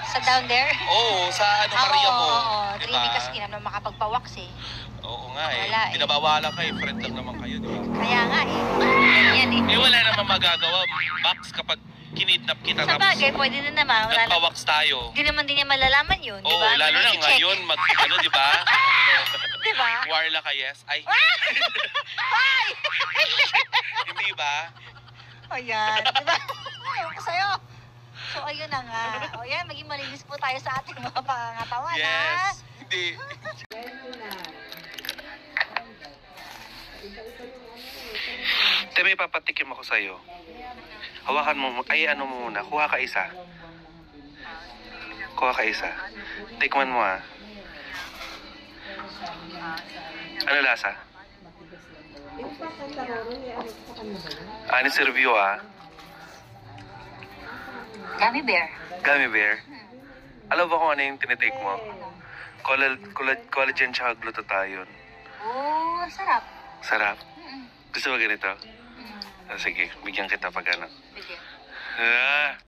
Sa down there? Oo, sa Maria mo. Oo, Diba? dreaming kasi naman makapagpa-wax eh. Oo nga eh. Wala eh. Pinabawalan kayo, friend lang naman kayo, di ba? Kaya nga eh. Ganyan eh. Eh wala naman magagawa, Max, kapag kinidnap kita Sa bagay, pwede na naman. Wala na. nagpa-wax tayo. Hindi naman din niya malalaman yun, di Oo, ba? lalo na ngayon, di ba? Di ba? Warla ka, yes? Ay, Ay! hindi ba? Ayan, di ba? Ayaw ko sa'yo. So, ayun na nga. O yan, maging malinis po tayo sa ating mga pangangatawan, ha? Yes. Hindi. Te, may papatikim ako sa'yo. Hawakan mo, ay ano mo muna, kuha ka isa. Kuha ka isa. Tikman mo ah. Ano lasa? Ani serviyo ah. Gummy bear. Gummy bear. Alam ba kung ano yung tinitake mo? Collagen tsaka glutathione. Oh, sarap. Sarap. Gusto mo ganito? Sige, bigyan kita pag ano. Bigyan. Ah.